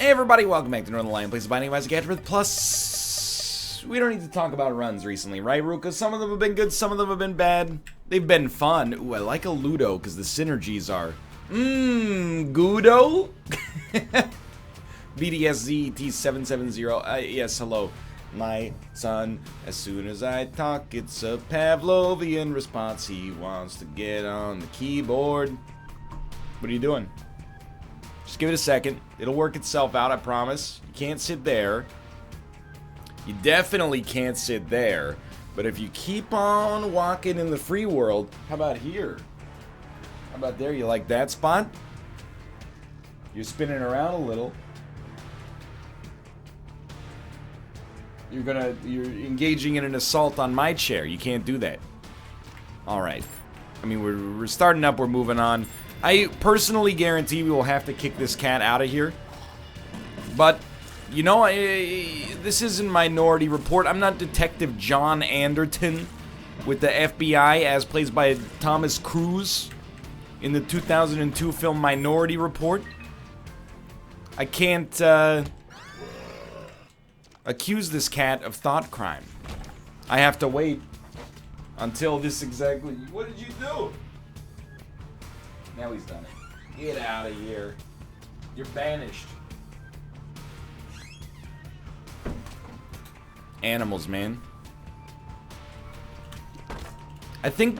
Hey everybody, welcome back to Northernlion, place abiding by AFTERBIRTH. Plus, we don't need to talk about runs recently, right, Ruka? Some of them have been good, some of them have been bad. They've been fun. Ooh, I like a Ludo, because the synergies are... Gudo? BDSZT770, yes, hello. My son, as soon as I talk, it's a Pavlovian response. He wants to get on the keyboard. What are you doing? Just give it a second. It'll work itself out, I promise. You can't sit there. You definitely can't sit there. But if you keep on walking in the free world, how about here? How about there? You like that spot? You're spinning around a little. You're engaging in an assault on my chair. You can't do that. Alright. I mean, we're starting up, we're moving on. I personally guarantee we will have to kick this cat out of here. But, you know, this isn't Minority Report. I'm not Detective John Anderton with the FBI as played by Thomas Cruise in the 2002 film Minority Report. I can't accuse this cat of thought crime. I have to wait until this exactly... What did you do? Now he's done it. Get out of here. You're banished. Animals, man. I think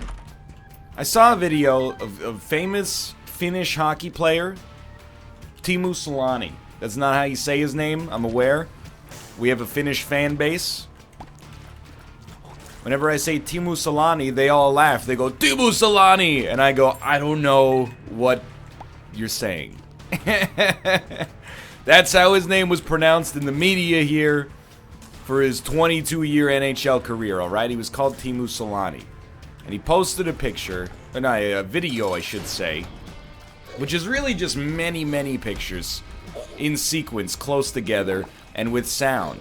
I saw a video of famous Finnish hockey player Teemu Selanne. That's not how you say his name, I'm aware. We have a Finnish fan base. Whenever I say Teemu Selanne, they all laugh. They go, Teemu Selanne! And I go, I don't know what you're saying. That's how his name was pronounced in the media here for his 22-year NHL career, alright? He was called Teemu Selanne. And he posted a picture, or no, a video, I should say, which is really just many, many pictures in sequence, close together, and with sound.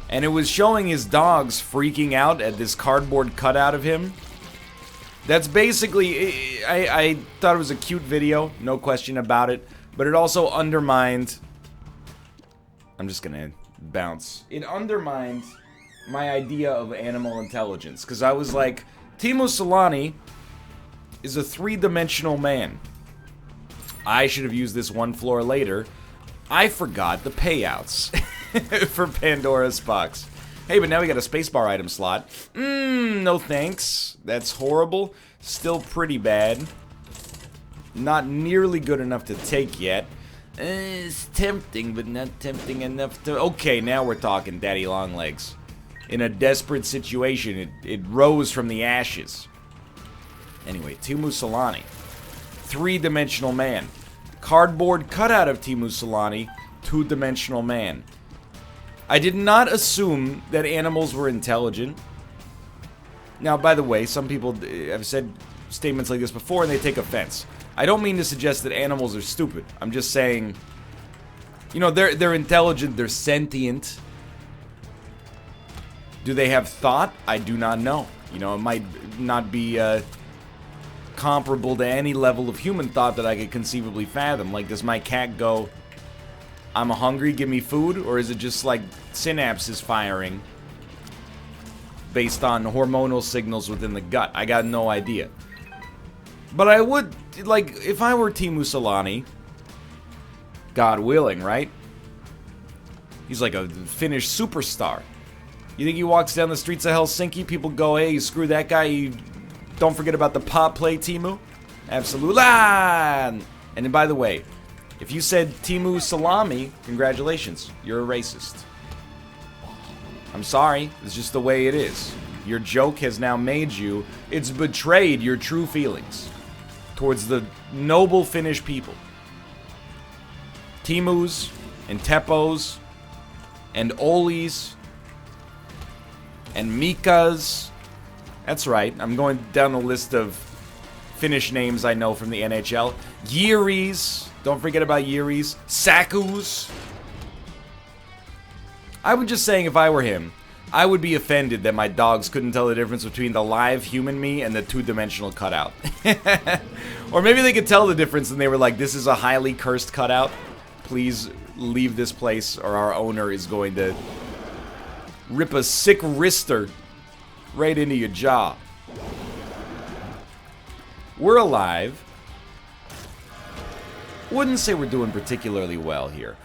And it was showing his dogs freaking out at this cardboard cutout of him. That's basically... I thought it was a cute video, no question about it. But it also undermined... I'm just gonna bounce. It undermined my idea of animal intelligence. Because I was like, Teemu Selanne is a three-dimensional man. I should have used this one floor later. I forgot the payouts. For Pandora's box. Hey, but now we got a spacebar item slot. No thanks. That's horrible. Still pretty bad. Not nearly good enough to take yet. It's tempting, but not tempting enough to... Okay, now we're talking, Daddy Longlegs. In a desperate situation, it rose from the ashes. Anyway, Teemu Selanne. Three-dimensional man. Cardboard cutout of Teemu Selanne. Two-dimensional man. I did not assume that animals were intelligent. Now, by the way, some people have said statements like this before and they take offense. I don't mean to suggest that animals are stupid. I'm just saying, you know, they're intelligent, they're sentient. Do they have thought? I do not know. You know, it might not be comparable to any level of human thought that I could conceivably fathom. Like, does my cat go... I'm hungry, give me food? Or is it just like synapses firing based on hormonal signals within the gut? I got no idea. But I would, like, if I were Teemu Selanne, God willing, right? He's like a Finnish superstar. You think he walks down the streets of Helsinki, people go, hey, screw that guy, you don't forget about the pop play, Teemu? Absolutely. And then, by the way, if you said Teemu Salami, congratulations, you're a racist. I'm sorry, it's just the way it is. Your joke has now made you, it's betrayed your true feelings towards the noble Finnish people. Teemus and Teppos and Olis and Mikas. That's right, I'm going down the list of Finnish names I know from the NHL. Jiris. Don't forget about Jiris. Sakus. I was just saying if I were him, I would be offended that my dogs couldn't tell the difference between the live human me and the two-dimensional cutout. Or maybe they could tell the difference and they were like, this is a highly cursed cutout. Please leave this place or our owner is going to rip a sick wrister right into your jaw. We're alive. Wouldn't say we're doing particularly well here.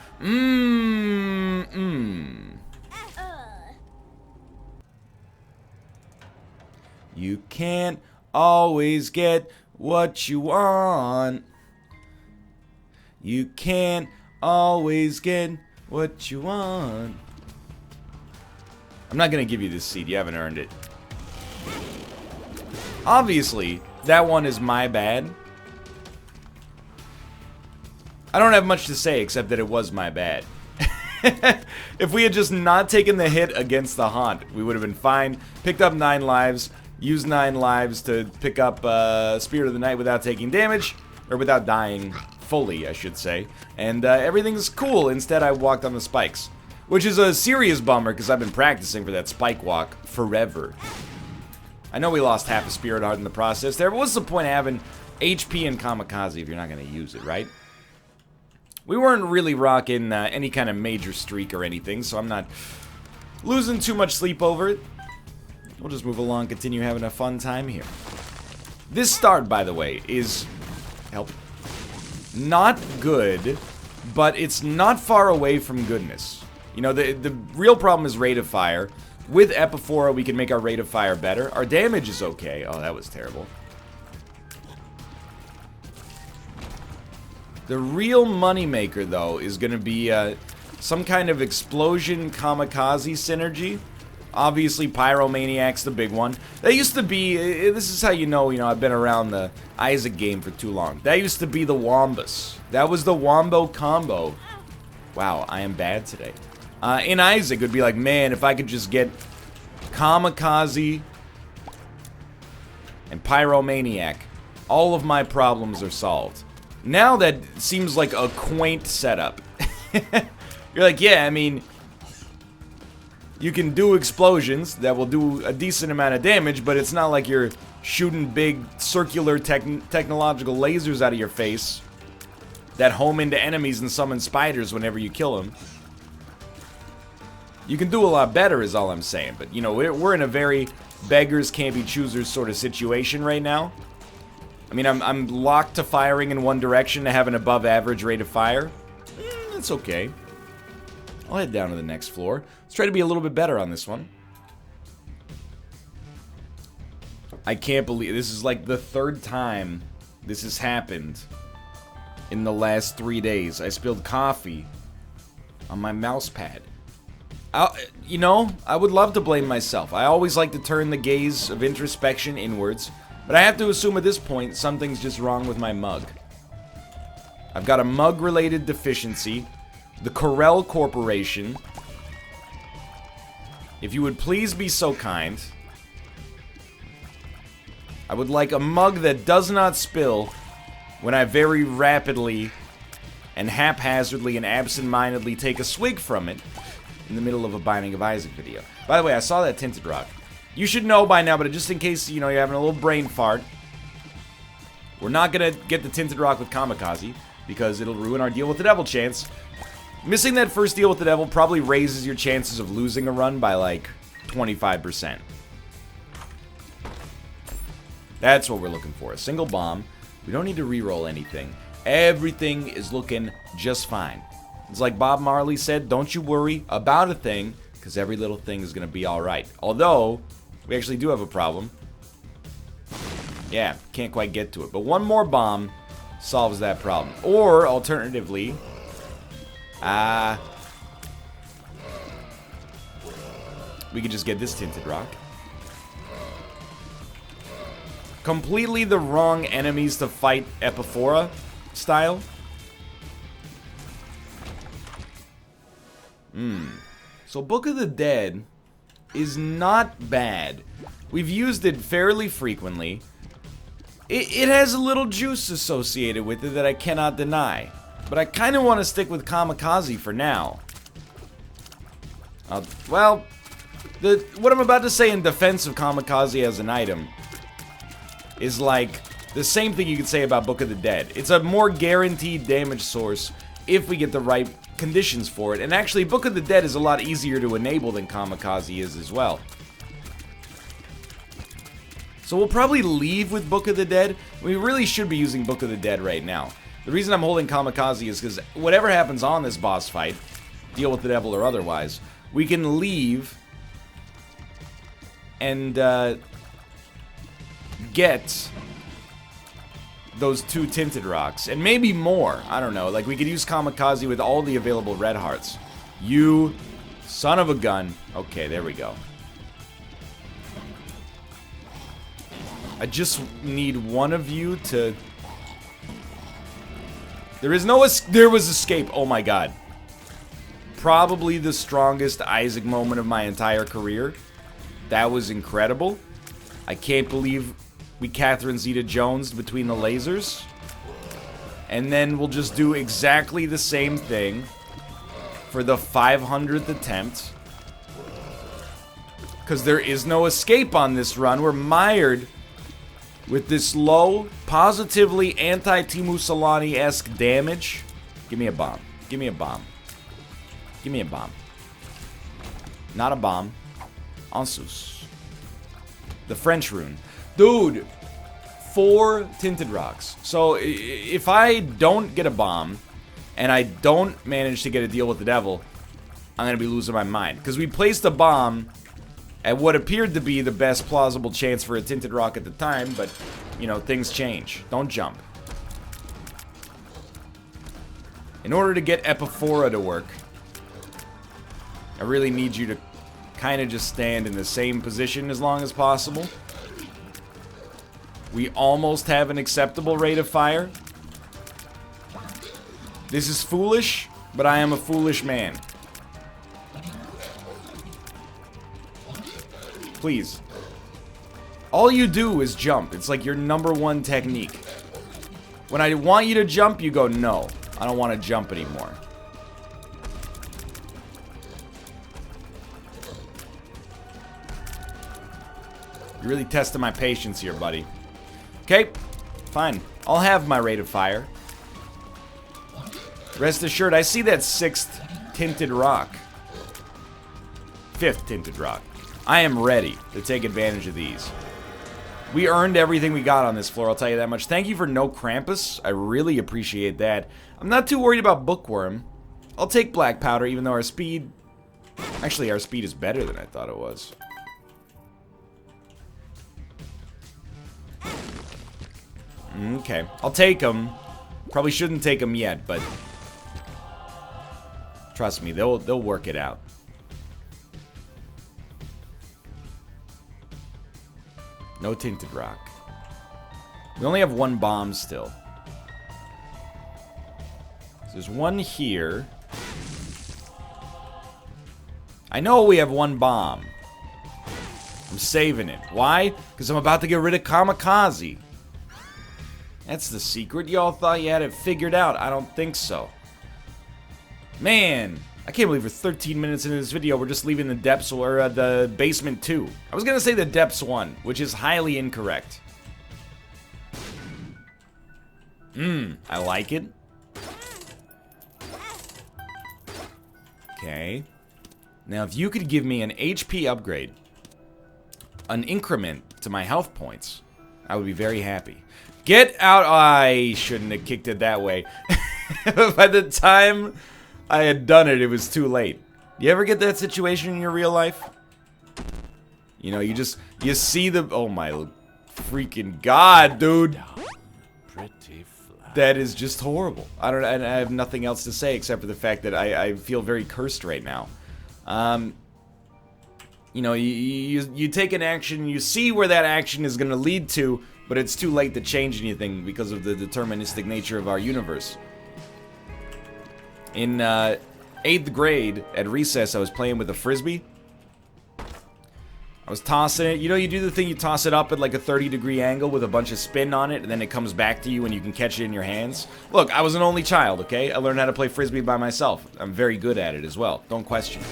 You can't always get what you want. You can't always get what you want. I'm not gonna give you this seed, you haven't earned it. Obviously, that one is my bad. I don't have much to say except that it was my bad. If we had just not taken the hit against the Haunt, we would have been fine. Picked up 9 lives, used 9 lives to pick up Spirit of the Night without taking damage, or without dying fully, I should say. And everything's cool. Instead, I walked on the spikes, which is a serious bummer because I've been practicing for that spike walk forever. I know we lost half a Spirit Heart in the process there, but what's the point of having HP and Kamikaze if you're not going to use it, right? We weren't really rocking any kind of major streak or anything, so I'm not losing too much sleep over it. We'll just move along, continue having a fun time here. This start, by the way, is... help. Not good, but it's not far away from goodness. You know, the real problem is rate of fire. With Epiphora, we can make our rate of fire better. Our damage is okay. Oh, that was terrible. The real moneymaker, though, is going to be some kind of explosion kamikaze synergy. Obviously, Pyromaniac's the big one. That used to be, this is how you know, I've been around the Isaac game for too long. That used to be the Wombus. That was the Wombo combo. Wow, I am bad today. In Isaac, it would be like, man, if I could just get Kamikaze and Pyromaniac, all of my problems are solved. Now that seems like a quaint setup. You're like, yeah, I mean, you can do explosions that will do a decent amount of damage, but it's not like you're shooting big circular technological lasers out of your face that home into enemies and summon spiders whenever you kill them. You can do a lot better is all I'm saying, but you know, we're in a very beggars can't be choosers sort of situation right now. I mean, I'm locked to firing in one direction to have an above average rate of fire. That's okay. I'll head down to the next floor. Let's try to be a little bit better on this one. I can't believe this is like the 3rd time this has happened in the last 3 days. I spilled coffee on my mouse pad. You know, I would love to blame myself. I always like to turn the gaze of introspection inwards, but I have to assume at this point something's just wrong with my mug. I've got a mug-related deficiency. The Corel Corporation, if you would please be so kind, I would like a mug that does not spill when I very rapidly and haphazardly and absent-mindedly take a swig from it in the middle of a Binding of Isaac video. By the way, I saw that Tinted Rock. You should know by now, but just in case, you know, you're having a little brain fart, we're not gonna get the Tinted Rock with Kamikaze, because it'll ruin our deal with the devil chance. Missing that first deal with the devil probably raises your chances of losing a run by like 25%. That's what we're looking for. A single bomb. We don't need to reroll anything. Everything is looking just fine. It's like Bob Marley said, don't you worry about a thing, because every little thing is going to be alright. Although, we actually do have a problem. Yeah, can't quite get to it. But one more bomb solves that problem. Or, alternatively, we could just get this Tinted Rock. Completely the wrong enemies to fight Epiphora style. So Book of the Dead is not bad. We've used it fairly frequently. It has a little juice associated with it that I cannot deny. But I kind of want to stick with Kamikaze for now. Well, what I'm about to say in defense of Kamikaze as an item is like the same thing you could say about Book of the Dead. It's a more guaranteed damage source if we get the right conditions for it. And actually, Book of the Dead is a lot easier to enable than Kamikaze is as well. So we'll probably leave with Book of the Dead. We really should be using Book of the Dead right now. The reason I'm holding Kamikaze is because whatever happens on this boss fight, deal with the devil or otherwise, we can leave and get those 2 tinted rocks. And maybe more. I don't know. Like, we could use Kamikaze with all the available red hearts. You son of a gun. Okay, there we go. I just need one of you to... There was escape. Oh my god. Probably the strongest Isaac moment of my entire career. That was incredible. I can't believe we Catherine Zeta-Jones between the lasers. And then we'll just do exactly the same thing for the 500th attempt. Because there is no escape on this run. We're mired with this low, positively anti-Timu Solani-esque damage. Give me a bomb. Give me a bomb. Give me a bomb. Not a bomb. Ansus. The French rune. Dude, 4 tinted rocks. So if I don't get a bomb, and I don't manage to get a deal with the devil, I'm going to be losing my mind. Because we placed a bomb at what appeared to be the best plausible chance for a tinted rock at the time, but, you know, things change. Don't jump. In order to get Epiphora to work, I really need you to kind of just stand in the same position as long as possible. We almost have an acceptable rate of fire. This is foolish, but I am a foolish man. Please. All you do is jump. It's like your #1 technique. When I want you to jump, you go, no, I don't want to jump anymore. You're really testing my patience here, buddy. Okay, fine. I'll have my rate of fire. Rest assured, I see that 6th tinted rock. 5th tinted rock. I am ready to take advantage of these. We earned everything we got on this floor, I'll tell you that much. Thank you for no Krampus. I really appreciate that. I'm not too worried about Bookworm. I'll take Black Powder, even though our speed... Actually, our speed is better than I thought it was. Okay, I'll take them. Probably shouldn't take them yet, but... Trust me, they'll work it out. No tinted rock. We only have 1 bomb still. So there's 1 here. I know we have 1 bomb. I'm saving it. Why? Because I'm about to get rid of Kamikaze. That's the secret. Y'all thought you had it figured out. I don't think so. Man, I can't believe we're 13 minutes into this video, we're just leaving the depths or the basement 2. I was gonna say the depths 1, which is highly incorrect. I like it. Okay. Now, if you could give me an HP upgrade, an increment to my health points, I would be very happy. Get out! I shouldn't have kicked it that way. By the time I had done it, it was too late. You ever get that situation in your real life? You know, you see the... Oh my freaking god, dude! That is just horrible. I have nothing else to say except for the fact that I feel very cursed right now. You know, you take an action, you see where that action is going to lead to, but it's too late to change anything because of the deterministic nature of our universe. In 8th grade, at recess, I was playing with a Frisbee. I was tossing it. You know, you do the thing, you toss it up at like a 30-degree angle with a bunch of spin on it, and then it comes back to you and you can catch it in your hands. Look, I was an only child, okay? I learned how to play Frisbee by myself. I'm very good at it as well. Don't question it.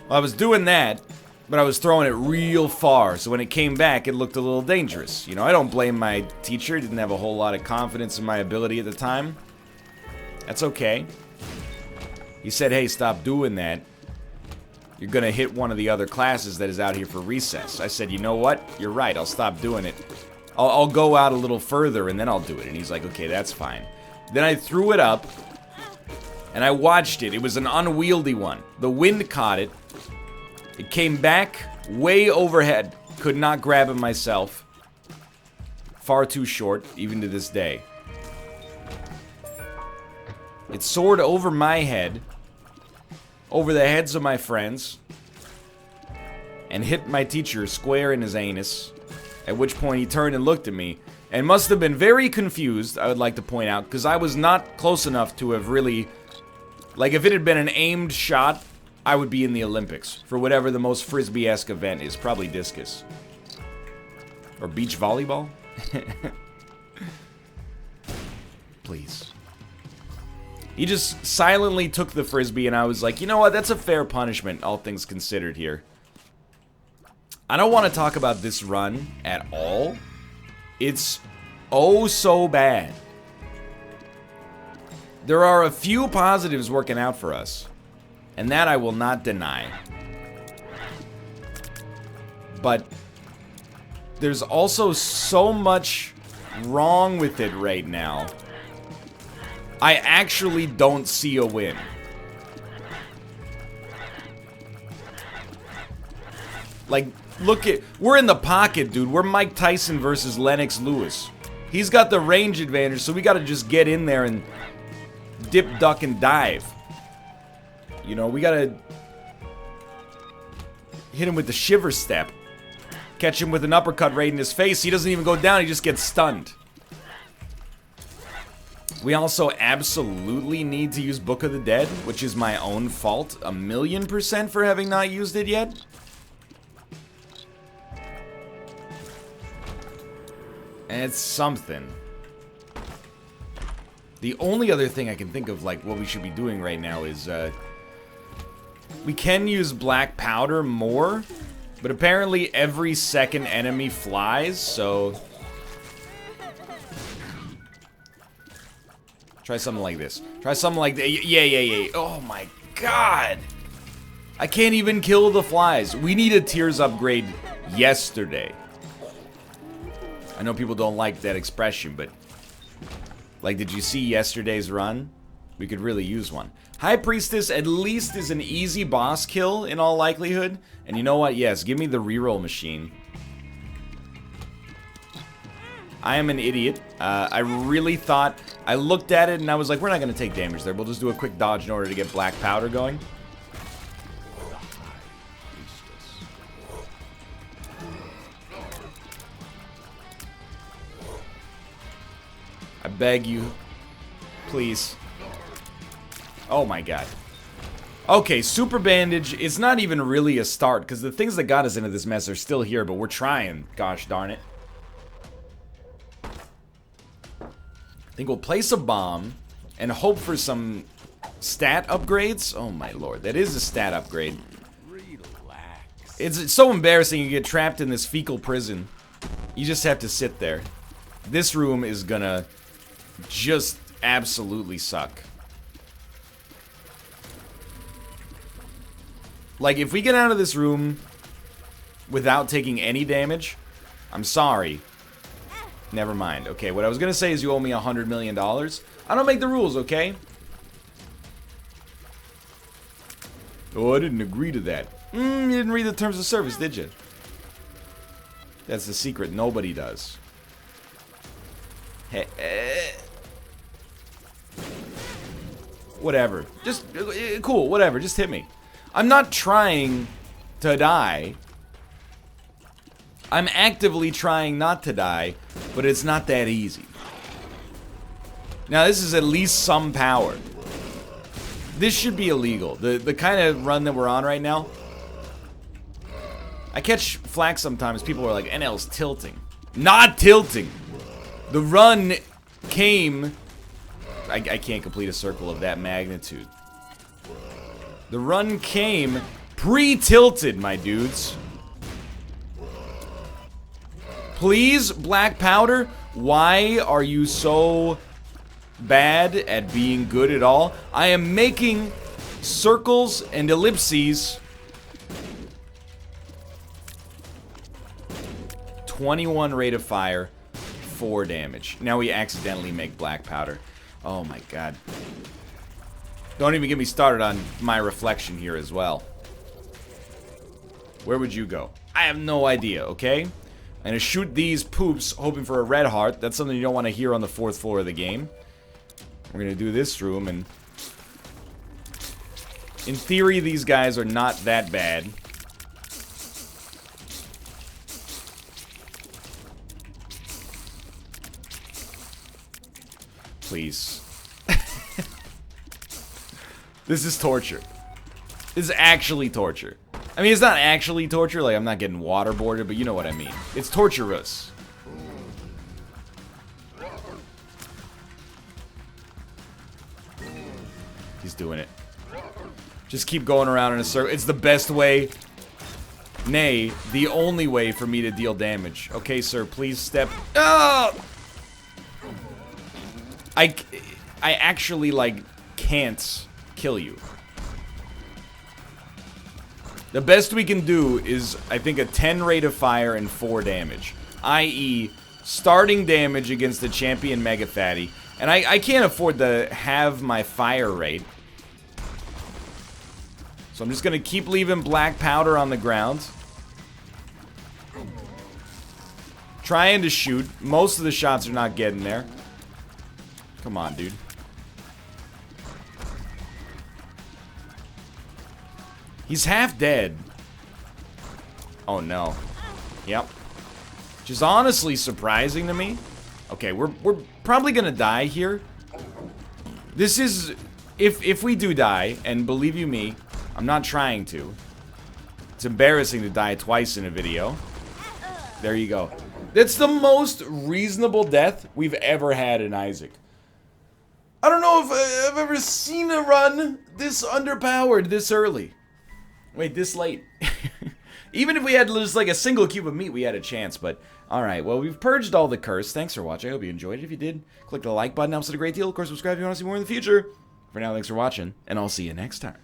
Well, I was doing that, but I was throwing it real far, so when it came back, it looked a little dangerous. You know, I don't blame my teacher. Didn't have a whole lot of confidence in my ability at the time. That's okay. He said, hey, stop doing that. You're gonna hit one of the other classes that is out here for recess. I said, you know what? You're right, I'll stop doing it. I'll go out a little further and then I'll do it. And he's like, okay, that's fine. Then I threw it up and I watched it. It was an unwieldy one. The wind caught it. It came back way overhead. Could not grab it myself. Far too short, even to this day. It soared over my head, over the heads of my friends, and hit my teacher square in his anus, at which point he turned and looked at me, and must have been very confused, I would like to point out, because I was not close enough to have really... Like, if it had been an aimed shot, I would be in the Olympics, for whatever the most Frisbee-esque event is, probably discus. Or beach volleyball? Please. He just silently took the Frisbee, and I was like, you know what, that's a fair punishment, all things considered here. I don't want to talk about this run at all. It's oh so bad. There are a few positives working out for us, and that I will not deny. But there's also so much wrong with it right now. I actually don't see a win. Like, look at... We're in the pocket, dude. We're Mike Tyson versus Lennox Lewis. He's got the range advantage, so we gotta just get in there and dip, duck, and dive. You know, we gotta hit him with the shiver step. Catch him with an uppercut right in his face. He doesn't even go down, he just gets stunned. We also absolutely need to use Book of the Dead, which is my own fault 1,000,000% for having not used it yet. And it's something. The only other thing I can think of, like, what we should be doing right now is, we can use black powder more, but apparently every second enemy flies, so... Try something like this. Try something like that. Yeah. Oh my god! I can't even kill the flies. We need a tiers upgrade yesterday. I know people don't like that expression, but... Like, did you see yesterday's run? We could really use one. High Priestess at least is an easy boss kill in all likelihood. And you know what? Yes, give me the reroll machine. I am an idiot. I really thought... I looked at it and I was like, we're not going to take damage there. We'll just do a quick dodge in order to get black powder going. I beg you. Please. Oh my god. Okay, Super Bandage is not even really a start, because the things that got us into this mess are still here, but we're trying. Gosh darn it. I think we'll place a bomb and hope for some stat upgrades. Oh my lord, that is a stat upgrade. Relax. It's so embarrassing. You get trapped in this fecal prison. You just have to sit there. This room is gonna just absolutely suck. Like, if we get out of this room without taking any damage, I'm sorry. Never mind. Okay, what I was gonna say is you owe me $100 million. I don't make the rules, okay? Oh, I didn't agree to that. You didn't read the terms of service, did you? That's the secret. Nobody does. Whatever. Just, cool, whatever. Just hit me. I'm not trying to die. I'm actively trying not to die, but it's not that easy. Now, this is at least some power. This should be illegal. The kind of run that we're on right now. I catch flack sometimes. People are like, NL's tilting. Not tilting. The run came... I can't complete a circle of that magnitude. The run came pre-tilted, my dudes. Please, black powder, why are you so bad at being good at all? I am making circles and ellipses. 21 rate of fire, 4 damage. Now we accidentally make black powder. Oh my god. Don't even get me started on my reflection here as well. Where would you go? I have no idea, okay? I'm gonna shoot these poops, hoping for a red heart. That's something you don't want to hear on the 4th floor of the game. We're gonna do this room, and in theory, these guys are not that bad. Please. This is torture. This is actually torture. I mean, it's not actually torture, like I'm not getting waterboarded, but you know what I mean. It's torturous. He's doing it. Just keep going around in a circle. It's the best way, nay, the only way for me to deal damage. Okay, sir, please step. Oh! I actually, like, can't kill you. The best we can do is, I think, a 10 rate of fire and 4 damage. I.e., starting damage against the champion Mega Fatty. And I can't afford to have my fire rate. So I'm just going to keep leaving black powder on the ground. Trying to shoot. Most of the shots are not getting there. Come on, dude. He's half dead. Oh, no. Yep. Which is honestly surprising to me. Okay, we're probably gonna die here. This is... If we do die, and believe you me, I'm not trying to. It's embarrassing to die twice in a video. There you go. That's the most reasonable death we've ever had in Isaac. I don't know if I've ever seen a run this underpowered this early. Wait, this late. Even if we had just like a single cube of meat, we had a chance, but... Alright, well, we've purged all the curse. Thanks for watching. I hope you enjoyed it. If you did, click the like button. Helps it a great deal. Of course, subscribe if you want to see more in the future. For now, thanks for watching, and I'll see you next time.